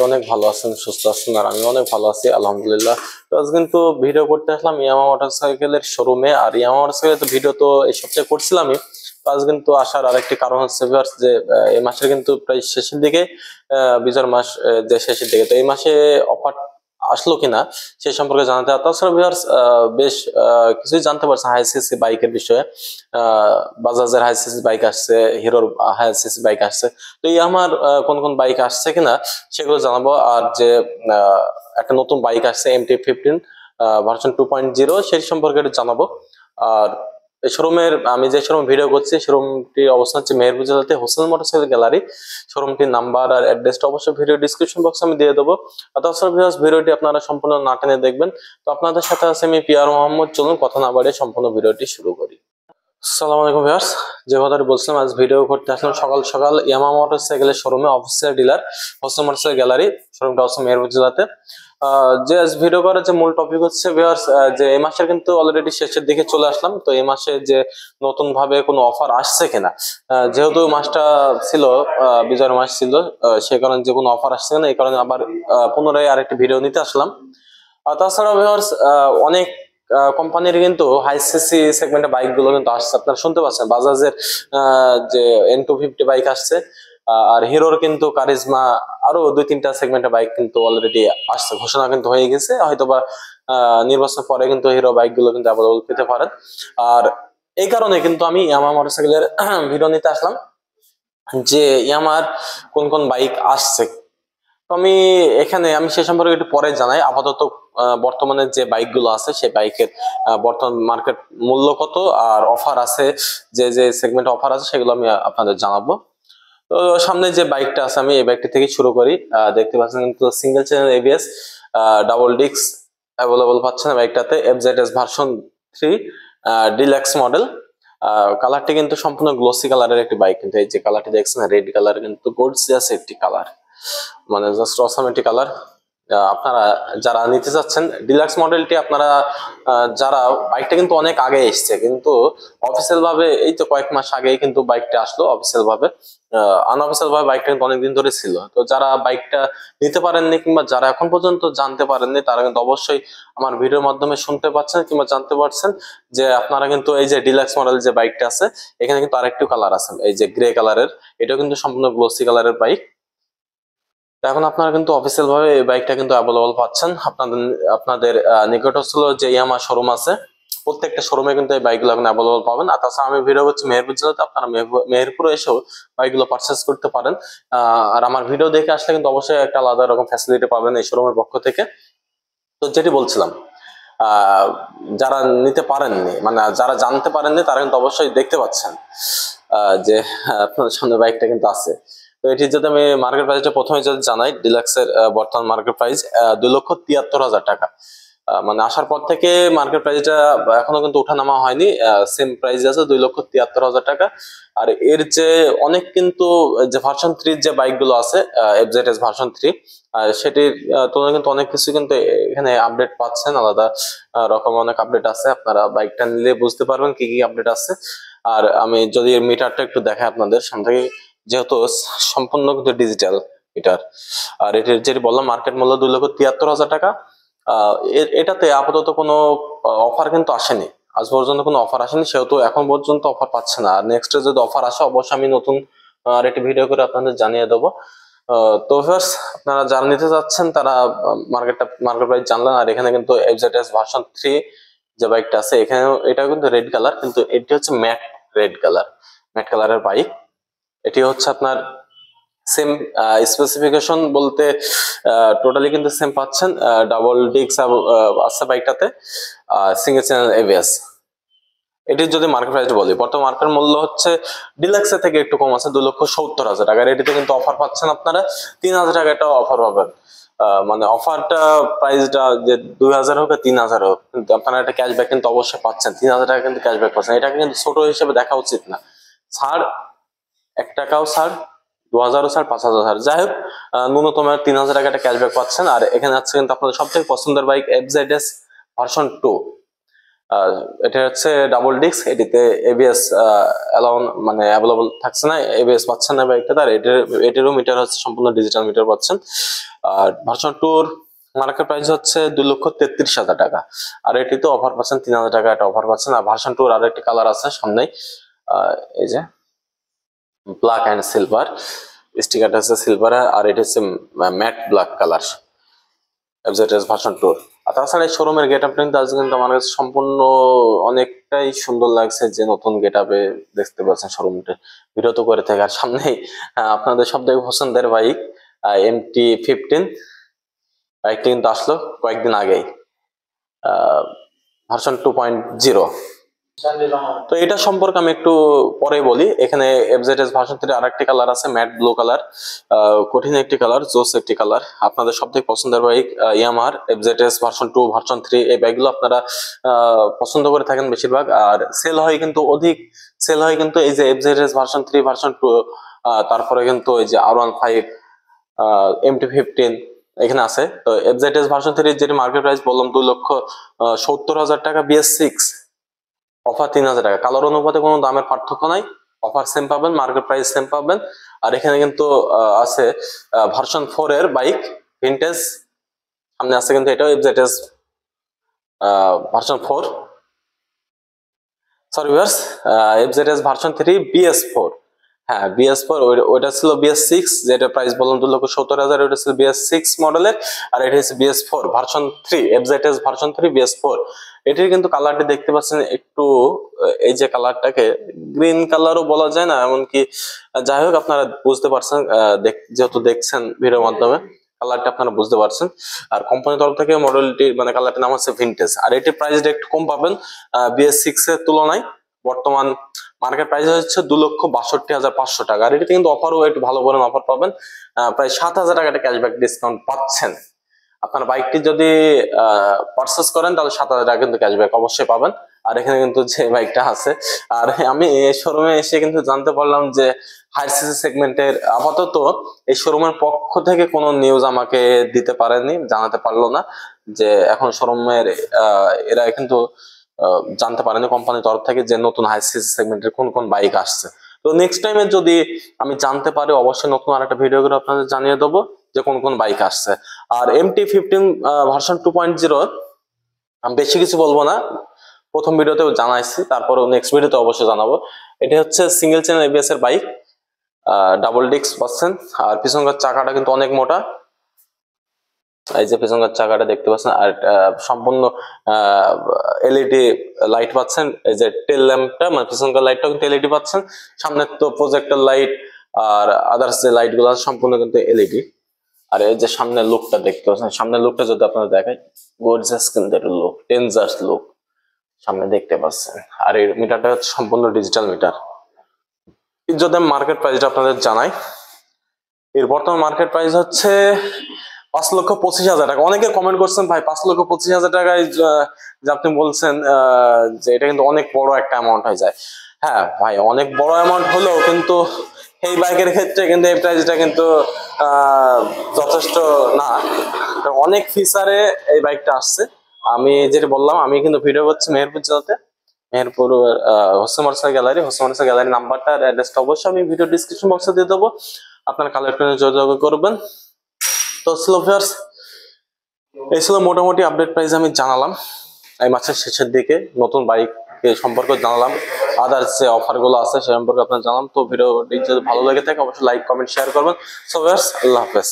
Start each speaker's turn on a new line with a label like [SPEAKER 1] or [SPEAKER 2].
[SPEAKER 1] অনেক ভালো আছেন, সুস্থ আছেন, আর আমি অনেক ভালো আছি আলহামদুলিল্লাহ। তো আজ কিন্তু ভিডিও করতে আসলাম ইয়ামাহা মোটরসাইকেলের শোরুমে। আর ইয়ামাহা মোটরসাইকেলের তো ভিডিও তো এই সপ্তাহে করছিলামই। তো আজ কিন্তু আসার আরেকটি কারণ হচ্ছে ভিউয়ার্স যে এই মাসের কিন্তু প্রায় শেষের দিকে, বিজয়ের মাস যে শেষের দিকে, তো এই মাসে অফার আসলো কিনা সে সম্পর্কে জানাতে। তাছাড়া ভিউয়ার্স বেশ কিছুই জানতে পারছেন হাই সিসি বাইকের বিষয়ে। বাজাজের হাই সিসি বাইক আসছে, হিরোর হাই সিসি বাইক আসছে। তো এই আমার কোন কোন বাইক আসছে কিনা সেগুলো জানাবো। আর যে একটা নতুন বাইক আসছে MT-15 ভার্সন 2.0, সেই সম্পর্কে একটু জানাবো। আর এই শোরুমের, আমি যে শোরুম ভিডিও করছি শোরুমটির অবস্থান হচ্ছে মেহেরপুর জেলাতে হোসেন মোটরসাইকেল গ্যালারি। শোরুমটির নাম্বার আর অ্যাড্রেসটা অবশ্যই ভিডিও ডিসক্রিপশন বক্সে আমি দিয়ে দেবো। তাছাড়া ভিউয়ার্স ভিডিওটি আপনারা সম্পূর্ণ না টেনে দেখবেন। তো আপনাদের সাথে আছে আমি পিয়ার মোহাম্মদ। চলুন কথা না বাড়িয়ে সম্পূর্ণ ভিডিওটি শুরু করি। আসসালামু আলাইকুম ভিউয়ার্স, যে কথাটি বলছিলাম আজ ভিডিও করতে আসলাম সকাল সকাল ইয়ামাহা মোটরসাইকেলের শোরুমে, official dealer Hossain motorcycle gallery. শোরুমটা হচ্ছে মেহেরপুর জেলাতে। যে আজ ভিডিও করার যে মূল টপিক হচ্ছে ভিউয়ার্স, যে এই মাসের কিন্তু অলরেডি শেষের দিকে চলে আসলাম। তো এই মাসে যে নতুন ভাবে কোনো অফার আসছে কিনা, যেহেতু মাসটা ছিল বিজয়ের মাস ছিল, সে কারণে যে কোনো অফার আসছে কিনা এই কারণে আবার পুনরায় আরেকটি ভিডিও নিতে আসলাম। আর তাছাড়া ভিউয়ার্স অনেক কোম্পানির কিন্তু হাই সিসি সেগমেন্টের বাইক গুলো কিন্তু আসছে, আপনারা শুনতে পাচ্ছেন। বাজাজের যে N250 বাইক আসছে, আর হিরোর কিন্তু কারিজমা, আরো 2-3টা সেগমেন্টের বাইক কিন্তু অলরেডি আসছে, ঘোষণা কিন্তু হয়ে গেছে। হয়তোবা নির্বাচন পরে কিন্তু হিরো বাইক গুলো কিন্তু অ্যাভেলেবল পেতে পারেন। আর এই কারণে কিন্তু আমি ইয়ামাহা মোটরসাইকেলের ভিডিও নিতে আসলাম যে ইয়ামাহার কোন কোন বাইক আসছে। তো আমি সে সম্পর্কে একটু পরে জানাই। আপাতত বর্তমানে যে বাইক গুলো আছে সেই বাইকের বর্তমান মার্কেট মূল্য কত আর অফার আছে, যে যে সেগমেন্ট অফার আছে সেগুলো আমি আপনাদের জানাবো। তো সামনে যে বাইকটা আছে আমি এই বাইকটি থেকে শুরু করি। দেখতে পাচ্ছেন কিন্তু single channel ABS double disc available পাচ্ছেন বাইকটাতে। FZS version 3 deluxe model. কালারটি কিন্তু সম্পূর্ণ গ্লোসি কালারের একটি বাইক। কিন্তু এই যে কালারটি দেখছেন রেড কালার, কিন্তু গর্জিয়াস একটি কালার, মানে জাস্ট অসাম একটি কালার। আপনারা যারা নিতে চাচ্ছেন ডিলাক্স মডেলটি, আপনারা যারা বাইকটা কিন্তু অনেক আগে এসছে, কিন্তু অফিসিয়াল ভাবে এই তো কয়েক মাস আগেই কিন্তু বাইকটা আসলো অফিসিয়াল ভাবে। আনঅফিসিয়াল ভাবে বাইকটা কিন্তু অনেকদিন ধরে ছিল। তো যারা বাইকটা নিতে পারেননি কিংবা যারা এখন পর্যন্ত জানতে পারেননি, তারা কিন্তু অবশ্যই আমার ভিডিওর মাধ্যমে শুনতে পাচ্ছেন কিংবা জানতে পারছেন যে আপনারা কিন্তু এই যে ডিলাক্স মডেল যে বাইকটা আছে, এখানে কিন্তু আরেকটি কালার আছে এই যে গ্রে কালারের, এটাও কিন্তু সম্পূর্ণ গ্লোসি কালারের বাইক। এখন আপনারা কিন্তু অফিসিয়াল ভাবে এই বাইকটা কিন্তু অ্যাভেলেবল পাচ্ছেন। আপনাদের নিকটস্থ যে ইয়ামাহা শোরুম আছে, প্রত্যেকটা শোরুমে কিন্তু এই বাইকগুলো এখন অ্যাভেলেবল পাবেন। আর তাছাড়া আমি ভিডিও করছি মেহেরপুর জেলাতে, আপনারা মেহেরপুরে এসেও বাইকগুলো পারচেস করতে পারেন। আর আমার ভিডিও দেখে আসলে কিন্তু অবশ্যই একটা আলাদা রকম ফ্যাসিলিটি পাবেন এই শোরুমের পক্ষ থেকে। তো যেটি বলছিলাম, যারা নিতে পারেননি, মানে যারা জানতে পারেননি, তারা কিন্তু অবশ্যই দেখতে পাচ্ছেন যে আপনাদের সামনে বাইকটা কিন্তু আছে। তো এটি যদি আমি মার্কেট প্রাইসটা প্রথমে যদি জানাই, ডিলাক্সের বর্তমান মার্কেট প্রাইস 2,73,000 টাকা। মানে আসার পর থেকে মার্কেট প্রাইসটা এখনো কিন্তু ওঠানামা হয়নি, সেম প্রাইস আছে 2,73,000 টাকা। আর এর যে অনেক কিন্তু যে ভার্সন 3 যে বাইক গুলো আছে, FZS ভার্সন 3, সেটির তুলনায় কিন্তু অনেক কিছু কিন্তু এখানে আপডেট পাচ্ছেন, আলাদা রকম অনেক আপডেট আছে। আপনারা বাইকটা নিলে বুঝতে পারবেন কি কি আপডেট আছে। আর আমি যদি মিটারটা একটু দেখাই আপনাদের সামনে থেকে, যেহেতু সম্পূর্ণ কিন্তু ডিজিটাল মিটার। আর এটির যেটি বললাম মার্কেট মূল্য 2,73,000 টাকা। এটাতে আপাতত কোনো অফার কিন্তু আসেনি, আজ পর্যন্ত কোনো অফার আসেনি, সেহেতু এখন পর্যন্ত অফার পাচ্ছে না। আর নেক্সট যদি অফার আসে অবশ্যই আমি নতুন আর একটি ভিডিও করে আপনাদের জানিয়ে দেবো। তো ফার্স্ট আপনারা যারা নিতে যাচ্ছেন তারা মার্কেট প্রাইস জানলেন। আর এখানে কিন্তু FZS ভার্সন 3 যে বাইকটা আছে, এখানে এটা কিন্তু রেড কালার, কিন্তু এটি হচ্ছে ম্যাট রেড কালার, ম্যাট কালারের বাইক। এটি হচ্ছে আপনার সেম স্পেসিফিকেশন বলতে টোটালি কিন্তু সেম পাচ্ছেন। ডাবল ডিস্ক আছে বাইকটাতে, সিঙ্গেল চ্যানেল ABS। এটির যদি মার্কেট প্রাইস বলি, বর্তমান মার্কেট মূল্য হচ্ছে ডিলাক্সের থেকে একটু কম আছে 2,70,000 টাকা। এটিতে কিন্তু অফার পাচ্ছেন আপনারা 3,000 টাকা একটা অফার পাবেন। মানে অফারটা প্রাইসটা যে 2,000 হোক 3,000 হোক, কিন্তু আপনারা একটা ক্যাশব্যাক কিন্তু অবশ্যই পাচ্ছেন। 3,000 টাকা কিন্তু ক্যাশব্যাক পাচ্ছেন, এটাকে কিন্তু ছোট হিসেবে দেখা উচিত না। ছাড় 1 টাকাও ছাড়, 2,000ও ছাড়, 5,000 ছাড়, যাই হোক ন্যূনতম 3,000 টাকা একটা ক্যাশব্যাক পাচ্ছেন। আর এখানে আছে কিন্তু আপনাদের সব থেকে পছন্দের বাইক FZS ভার্সন 2, এটা হচ্ছে ডাবল ডিস্ক, এটিতে এবিএস অ্যালাউন মানে অ্যাভেলেবল থাকছে না, এবিএস পাচ্ছেন না বাইকটা, আর এটিরও মিটার হচ্ছে সম্পূর্ণ ডিজিটাল মিটার পাচ্ছেন। আর ভার্সন 2 মার্কেট প্রাইস হচ্ছে 2,33,000 টাকা, আর এটিতে অফার পাচ্ছেন 3,000 টাকা একটা অফার পাচ্ছেন। আর ভার্সন 2 আর একটি কালার আছে সামনেই, এই যে ব্ল্যাক অ্যান্ড সিলভার, স্টিকারটা হচ্ছে সিলভার আর এটা হচ্ছে matte black colour FZS version 2। আর তাছাড়া এই শোরুমের গেট আপটা কিন্তু আজকে কিন্তু আমার কাছে সম্পূর্ণ অনেকটাই সুন্দর লাগছে, যে নতুন গেট আপে দেখতে পাচ্ছেন শোরুমটা ভিডিও তো করে থাকে। আর সামনেই আপনাদের সব থেকে পছন্দের বাইক MT-15 বাইকটি কিন্তু আসলো কয়েকদিন আগেই, ভার্সন 2.0। তো এটা সম্পর্কে আমি একটু পরে বলি। এখানে এফজেডএস ভার্সন 3 আরেকটি কালার আছে, ম্যাট ব্লু কালার, কঠিন একটি কালার, জোস একটি কালার। আপনাদের সবথেকে পছন্দের বাইক ইয়ামাহার এফজেডএস ভার্সন 2 ভার্সন 3, এই বাইকগুলো আপনারা পছন্দ করে থাকেন বেশিরভাগ। আর সেল হয় কিন্তু অধিক সেল হয় কিন্তু এই যে এফজেডএস ভার্সন 3 ভার্সন 2, তারপরে কিন্তু এই যে R15 MT-15 এখানে আছে। তো এফজেডএস ভার্সন 3 যেটি মার্কেট প্রাইস বললাম 2,70,000 টাকা, BS6 অফার 3,000 টাকা। কালার অনুপাতে কোনো দামের পার্থক্য নাই, অফার সেম পাবেন, মার্কেট প্রাইস সেম পাবেন। আর এখানে কিন্তু আছে ভার্সন 4 এর বাইক ভিনটেজ, সামনে আছে কিন্তু এটাও FZS version 4, sorry viewers, FZS version 3 BS4। হ্যাঁ BS4, ওইটা ছিল BS6 যেটা প্রাইস বললাম 2,70,000, ওইটা ছিল BS6 মডেলের। আর এটা হচ্ছে BS4 version 3 FZS version 3 BS4। এটির কিন্তু কালারটি দেখতে পাচ্ছেন একটু, এই যে কালারটাকে গ্রিন কালারও বলা যায় না এমনকি, যাই হোক আপনারা বুঝতে পারছেন যেহেতু দেখছেন ভিডিওর মাধ্যমে, কালারটা আপনারা বুঝতে পারছেন। আর কোম্পানির তরফ থেকে মডেলটি মানে কালারটির নাম হচ্ছে ভিনটেজ। আর এটির প্রাইসটা একটু কম পাবেন BS6 এর তুলনায়। বর্তমান মার্কেট প্রাইস হচ্ছে 2,62,500 টাকা। আর এটিতে কিন্তু অফারও একটু ভালো করে অফার পাবেন, প্রায় 7,000 টাকা ক্যাশব্যাক ডিসকাউন্ট পাচ্ছেন। আপনার বাইকটি যদি পারচেস করেন তাহলে 7,000 টাকা কিন্তু ক্যাশব্যাক অবশ্যই পাবেন। আর এখানে কিন্তু যে বাইকটা আছে, আর আমি এই শোরুমে এসে কিন্তু জানতে পারলাম যে হাই সিসি সেগমেন্টের আপাতত এই শোরুমের পক্ষ থেকে কোনো নিউজ আমাকে দিতে পারেনি, জানাতে পারলো না যে এখন শোরুমের এরা কিন্তু জানতে পারেনি কোম্পানির তরফ থেকে যে নতুন হাই সিসি সেগমেন্টের কোন কোন বাইক আসছে। তো নেক্সট টাইমে যদি আমি জানতে পারি অবশ্যই নতুন আরেকটা ভিডিও করে আপনাদের জানিয়ে দেবো যে কোন কোন বাইক আসছে। আর MT-15 ভার্সন 2.0 আমি বেশি কিছু বলবো না, প্রথম ভিডিওতেও জানাইছি, তারপরেও নেক্সট ভিডিওতে অবশ্যই জানাবো। এটা হচ্ছে সিঙ্গেল চ্যানেল ABS এর বাইক, ডাবল ডিস্ক পাচ্ছেন। আর পিছনকার চাকাটা কিন্তু অনেক মোটা, এই যে পিছনকার চাকাটা দেখতে পাচ্ছেন। আর সম্পূর্ণ LED লাইট পাচ্ছেন, এই যে টেল ল্যাম্পটা মানে পিছনকার লাইটটা কিন্তু LED পাচ্ছেন। সামনে তো প্রজেক্টর লাইট আর আদার্স যে লাইট গুলো সম্পূর্ণ কিন্তু LED। আর এই যে সামনের লুকটা দেখতে পাচ্ছেন, সামনের লুকটা যদি আপনারা দেখাই, গর্জিয়াস কিন্তু একটা লুক, ডেঞ্জারাস লুক সামনে দেখতে পাচ্ছেন। আর এই মিটারটা হচ্ছে সম্পূর্ণ ডিজিটাল মিটার। যদি আমি মার্কেট প্রাইসটা আপনাদের জানাই, এর বর্তমান মার্কেট প্রাইস হচ্ছে 5,25,000 টাকা। অনেকে কমেন্ট করছেন ভাই 5,25,000 টাকায় যে আপনি বলছেন যে এটা কিন্তু অনেক বড় একটা অ্যামাউন্ট হয়ে যায়। হ্যাঁ ভাই অনেক বড় অ্যামাউন্ট হলেও কিন্তু এই বাইকের ক্ষেত্রে কিন্তু এই প্রাইসটা কিন্তু যথেষ্ট না, অনেক ফিচারে এই বাইকটা আসছে। আমি যেটা বললাম, আমি কিন্তু ভিডিও করছি মেহেরপুর জেলাতে, Meherpur Hossain motorcycle gallery, Hossain motorcycle gallery নাম্বারটা আর অ্যাড্রেসটা অবশ্যই আমি ভিডিও ডিসক্রিপশন বক্সে দিয়ে দেবো, আপনারা কালেক্ট করে যোগাযোগ করবেন। তো ভিউয়ার্স, এই ছিল মোটামুটি আপডেট প্রাইস আমি জানালাম এই মাসের শেষের দিকে, নতুন বাইক সম্পর্কে জানালাম, আদার্স যে অফার গুলো আছে সে সম্পর্কে আপনার জানালাম। তো ভিডিওটি যদি ভালো লেগে থাকে অবশ্যই লাইক কমেন্ট শেয়ার করবেন। সো ভিউয়ার্স, আল্লাহ হাফেজ।